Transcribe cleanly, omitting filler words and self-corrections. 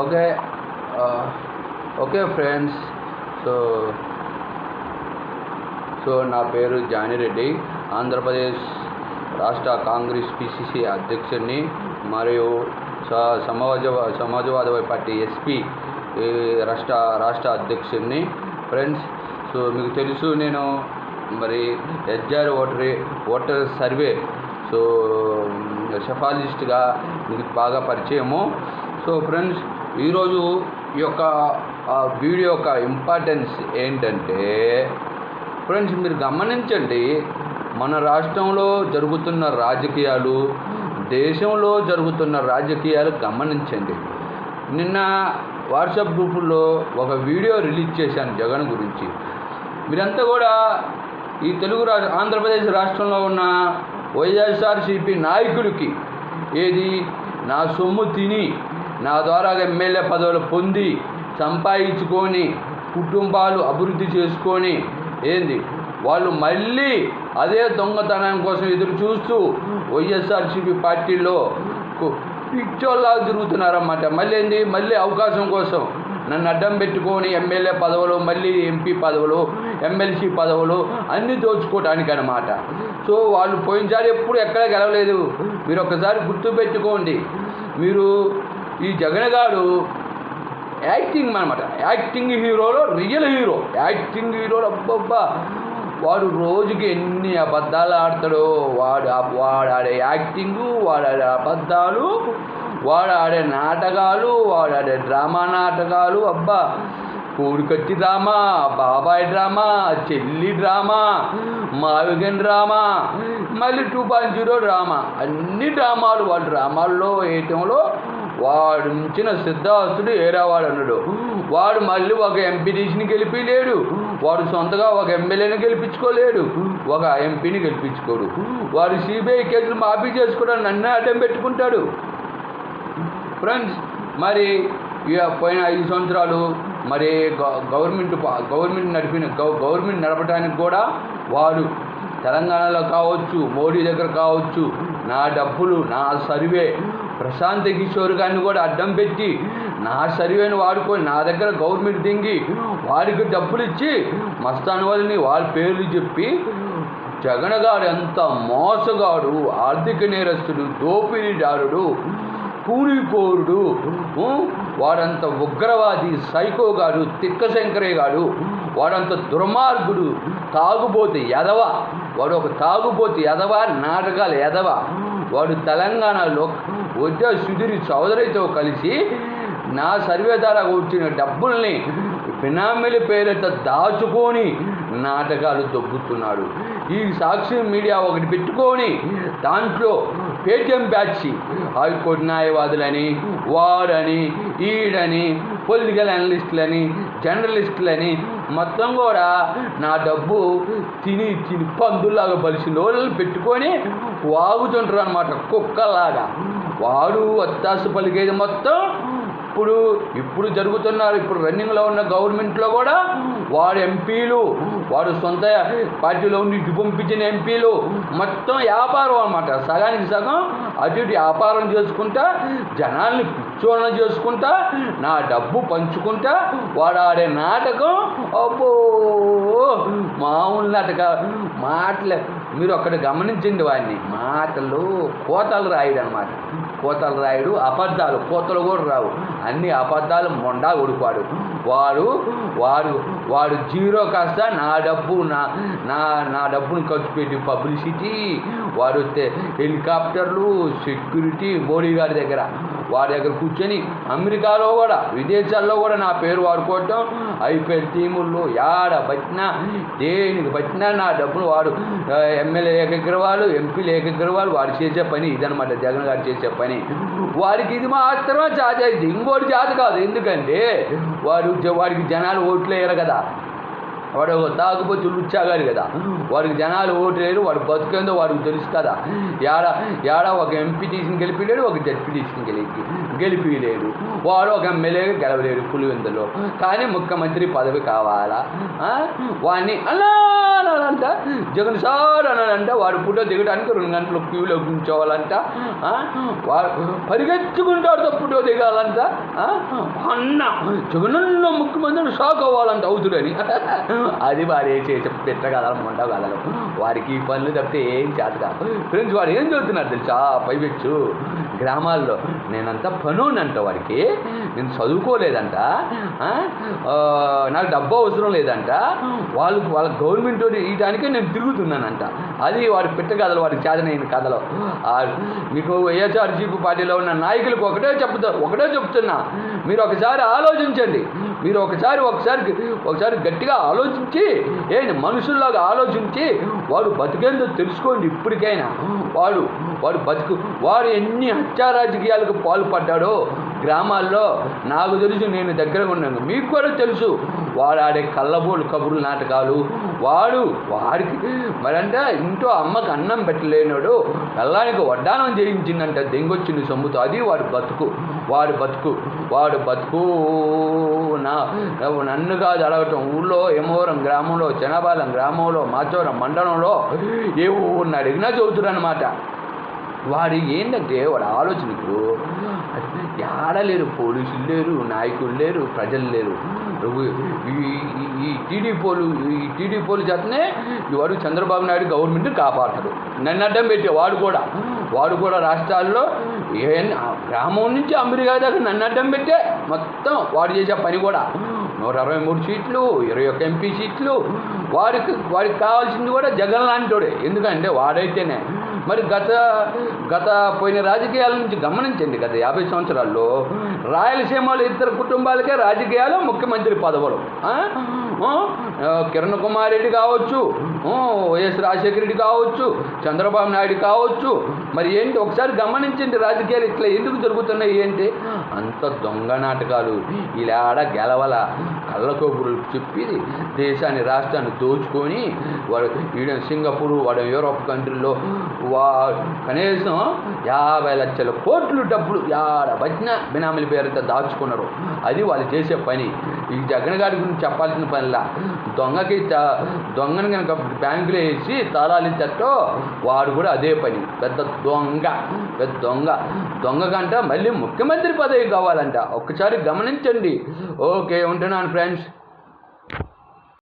Okay. Okay friends. So so నా పేరు జానిరెడ్డి. ఆంధ్రప్రదేశ్ రాష్ట్ర కాంగ్రెస్ పిసిసి అధ్యక్షుడిని మరియు సమాజవాద పార్టీ ఎస్పీ రాష్ట్ర అధ్యక్షుడిని. ఫ్రెండ్స్, సో మీకు తెలుసు, నేను మరి ఎస్ఆర్ ఓటర్ సర్వే సెఫాలజిస్ట్గా మీకు బాగా పరిచయము. సో ఫ్రెండ్స్, ఈరోజు ఈ యొక్క వీడియో యొక్క ఇంపార్టెన్స్ ఏంటంటే, ఫ్రెండ్స్ మీరు గమనించండి, మన రాష్ట్రంలో జరుగుతున్న రాజకీయాలు, దేశంలో జరుగుతున్న రాజకీయాలు గమనించండి. నిన్న వాట్సాప్ గ్రూపుల్లో ఒక వీడియో రిలీజ్ చేశాను జగన్ గురించి. మీరంతా కూడా ఈ ఆంధ్రప్రదేశ్ రాష్ట్రంలో ఉన్న వైఎస్ఆర్సీపీ నాయకులకి ఏది నా సొమ్ము తిని నా ద్వారా ఎమ్మెల్యే పదవులు పొంది సంపాదించుకొని కుటుంబాలు అభివృద్ధి చేసుకొని వాళ్ళు మళ్ళీ అదే దొంగతనం కోసం ఎదురు చూస్తూ వైఎస్ఆర్సీపీ పార్టీలో పిచ్చోళ్ళ తిరుగుతున్నారన్నమాట. మళ్ళీ అవకాశం కోసం నన్ను అడ్డం పెట్టుకొని ఎమ్మెల్యే పదవులు, మళ్ళీ ఎంపీ పదవులు, ఎమ్మెల్సీ పదవులు అన్నీ దోచుకోవటానికి అన్నమాట. సో వాళ్ళు పోయినసారి ఎప్పుడు ఎక్కడ గెలవలేదు. మీరు ఒకసారి గుర్తుపెట్టుకోండి. మీరు ఈ జగన్ గారు యాక్టింగ్ అన్నమాట, యాక్టింగ్ హీరోలో రియల్ హీరో. యాక్టింగ్ హీరోలు అబ్బబ్బా, వాడు రోజుకి ఎన్ని అబద్ధాలు ఆడతాడో. వాడు ఆడే యాక్టింగు, వాడు ఆడే అబద్ధాలు, వాడు ఆడే నాటకాలు, వాడు ఆడే డ్రామా నాటకాలు. అబ్బా, కోడికత్తి డ్రామా, బాబాయ్ డ్రామా, చెల్లి డ్రామా, మావిగన్ డ్రామా, మళ్ళీ 2.0 డ్రామా, అన్ని డ్రామాలు. వాడు డ్రామాల్లో వేయటంలో వాడు మించిన సిద్ధాస్తుడు ఏరావాడు అన్నాడు. వాడు మళ్ళీ ఒక ఎంపీటీసీని గెలిపించలేడు, వాడు సొంతగా ఒక ఎమ్మెల్యేని గెలిపించుకోలేడు, ఒక ఎంపీని గెలిపించుకోడు. వాడు సిబిఐ కేసులు మాఫీ చేసుకోవడానికి నన్నే అడ్డం పెట్టుకుంటాడు. ఫ్రెండ్స్, మరి పోయిన 5 సంవత్సరాలు మరి గవర్నమెంట్ నడపడానికి కూడా వాడు తెలంగాణలో కావచ్చు, మోడీ దగ్గర కావచ్చు, నా డబ్బులు, నా సర్వే, ప్రశాంత్ కిషోర్ గారిని కూడా అడ్డం పెట్టి నా సర్వేని వాడుకొని నా దగ్గర గవర్నమెంట్ దింగి వాడికి డబ్బులు ఇచ్చి మస్తాన్ వాళ్ళని వాళ్ళ పేర్లు చెప్పి, జగన్ గారు ఎంత మోసగాడు, ఆర్థిక నేరస్తుడు, దోపిడీదారుడు, కూలికోరుడు, వాడంత ఉగ్రవాది, సైకోగాడు, తిక్కశంకరేగాడు, వాడంత దుర్మార్గుడు, తాగుబోతు ఎదవ. వాడు ఒక తాగుబోతు ఎదవ, నాటకాలు ఎదవ. వాడు తెలంగాణలో వద్ద సుధీర్ చౌదరితో కలిసి నా సర్వే ద్వారా వచ్చిన డబ్బుల్ని బినామీల పేరుతో దాచుకొని నాటకాలు దొబ్బుతున్నాడు. ఈ సాక్షి మీడియా ఒకటి పెట్టుకొని దాంట్లో పేటీఎం బ్యాచ్ హైకోర్టు న్యాయవాదులని, వాడని, ఈడని, పొలిటికల్ అనలిస్టులని, జర్నలిస్టులని మొత్తం కూడా నా డబ్బు తిని పందుల్లాగా బలిసిన రోజులు పెట్టుకొని వాగుతుంటారు అన్నమాట, కుక్కలాగా. వాడు అత్తాసు పలికేది మొత్తం ఇప్పుడు జరుగుతున్నారు. ఇప్పుడు రన్నింగ్లో ఉన్న గవర్నమెంట్లో కూడా వాడు ఎంపీలు, వాడు సొంత పార్టీలో ఉండి పంపించిన ఎంపీలు మొత్తం వ్యాపారం అన్నమాట. సగానికి సగం అటు ఇటు వ్యాపారం చేసుకుంటా, జనాల్ని పిచ్చోళ్ళ చేసుకుంటా, నా డబ్బు పంచుకుంటా వాడు ఆడే నాటకం. అబ్బో, మామూలు మాటలు మీరు అక్కడ గమనించండి. వాడిని మాటలు కోతలు రాయడు అన్నమాట. కోతలు రాయడు, అబద్ధాలు, కోతలు కూడా రావు, అన్ని అబద్ధాలు. మొండా ఉడిపాడు వాడు జీరో కాస్త నా డబ్బును ఖర్చు పెట్టి పబ్లిసిటీ, వాడు హెలికాప్టర్లు, సెక్యూరిటీ, మోడీ గారి దగ్గర వాడి దగ్గర కూర్చొని అమెరికాలో కూడా, విదేశాల్లో కూడా నా పేరు వాడుకోవటం, ఐపీఎల్ టీముల్లో యాడ పట్టినా, దేనికి పట్టినా నా డబ్బులు వాడు ఎమ్మెల్యే ఏకగ్రవాలు, ఎంపీలు ఏకగ్రవాలు వాడు చేసే పని ఇదనమాట. జగన్ గారు చేసే పని వాడికి ఇది మాత్రమే చాచేది, ఇంకోటి చేత కాదు. ఎందుకంటే వాడికి జనాలు ఓట్లు వేయరు కదా. వాడు తాగుబోతు లుచ్చాగాడు కదా, వాడికి జనాలు ఓటు లేరు, వాడు బతుకేందో వాడికి తెలుసు కదా. ఏడా ఒక ఎంపీటీసీని గెలిపిలేడు, ఒక జడ్పీటీసీని గెలిపిలేడు, వాడు ఒక ఎమ్మెల్యేగా గెలవలేడు పులివెందులో. కానీ ముఖ్యమంత్రి పదవి కావాలా? వాడిని అన్నాడంట, జగన్ సార్ అన్నాడంట. వాడు ఫోటో దిగడానికి 2 గంటలు క్యూలో కూర్చోవాలంట. వాడు పరిగెత్తుకుంటాడుతో ఫోటో దిగాలంట. అన్న జగనన్న ముఖ్యమంత్రి షాక్ అవ్వాలంట అవుతుడని. అది వాడు చేసే పెట్టగలరు మొండగలరు. వారికి ఈ పనులు తప్పితే ఏం చేత కాదు. ఫ్రెండ్స్, వాడు ఏం చదువుతున్నారు తెలుసా? పైపెచ్చు గ్రామాల్లో నేనంతా పనునంట, వాడికి నేను చదువుకోలేదంట, నాకు డబ్బు అవసరం లేదంట, వాళ్ళ గవర్నమెంట్ ఇయడానికే నేను తిరుగుతున్నానంట. అది వాడు పెట్టగలరు, వాడికి చేతనైన కథలో. మీకు వైఎస్ఆర్సీపీ పార్టీలో ఉన్న నాయకులకు ఒకటే చెప్తున్నా, మీరు ఒకసారి ఆలోచించండి. మీరు ఒకసారి గట్టిగా ఆలోచించి, మనుషుల్లాగా ఆలోచించి వాడు బతికేందో తెలుసుకోండి. ఇప్పటికైనా వాడు ఎన్ని హత్యా రాజకీయాలకు పాల్పడ్డాడో గ్రామాల్లో నాకు తెలుసు, నేను దగ్గరగా ఉన్నాను, మీకు కూడా తెలుసు. వాడు ఆడే కళ్ళబోలు కబుర్లు నాటకాలు, వాడికి మరంటే ఇంట్లో అమ్మకు అన్నం పెట్టలేనాడు, కళ్ళానికి వడ్డానం చేయించిందంట దెంగొచ్చింది సొమ్ముతో. అది వాడు బతుకు. నన్ను కాదు అడగటం, ఊళ్ళో ఏమోరం గ్రామంలో, చెనబాలెం గ్రామంలో, మాచవరం మండలంలో ఊరిని అడిగినా చదువుతున్నమాట. వాడు ఏంటంటే వాడు ఆలోచనకు ఏడలేరు, పోలీసులు లేరు, నాయకులు లేరు, ప్రజలు లేరు. ఈ టీడీపోలు చేతనే వాడు చంద్రబాబు నాయుడు గవర్నమెంట్ కాపాడతాడు. నన్ను అడ్డం పెట్టే వాడు కూడా రాష్ట్రాల్లో గ్రామం నుంచి అమెరికా దాకా నన్ను అడ్డం పెట్టే మొత్తం వాడు చేసే పని కూడా 123 సీట్లు, 21 ఎంపీ సీట్లు. వాడికి కావాల్సింది కూడా జగన్ లాంటివాడే. ఎందుకంటే వాడైతేనే మరి గత పోయిన రాజకీయాల నుంచి గమనించండి. గత 50 సంవత్సరాల్లో రాయలసీమలో 2 కుటుంబాలకే రాజకీయాలు, ముఖ్యమంత్రి పదవులు. కిరణ్ కుమార్ రెడ్డి కావచ్చు, వైఎస్ రాజశేఖర రెడ్డి కావచ్చు, చంద్రబాబు నాయుడు కావచ్చు. మరి ఏంటి ఒకసారి గమనించండి, రాజకీయాలు ఇట్లా ఎందుకు జరుగుతున్నాయి ఏంటి? అంత దొంగ నాటకాలు. ఇలా గెలవల కళ్ళకోబురులు చెప్పి దేశాన్ని రాష్ట్రాన్ని దోచుకొని వాడు సింగపూర్, వాడు యూరోప్ కంట్రీలో కనీసం 50 లక్షల కోట్లు డబ్బులు వచ్చిన బినామీల పేరుతో దాచుకున్నారు. అది వాళ్ళు చేసే పని. ఈ జగన్ గారి గురించి చెప్పాల్సిన పనిలా. దొంగని కనుక బ్యాంకులో వేసి తాళాలు ఇచ్చటో వాడు కూడా అదే పని. పెద్ద దొంగ కంట మళ్ళీ ముఖ్యమంత్రి పదవి కావాలంట. ఒక్కసారి గమనించండి. ఓకే, ఉంటున్నాను ఫ్రెండ్స్.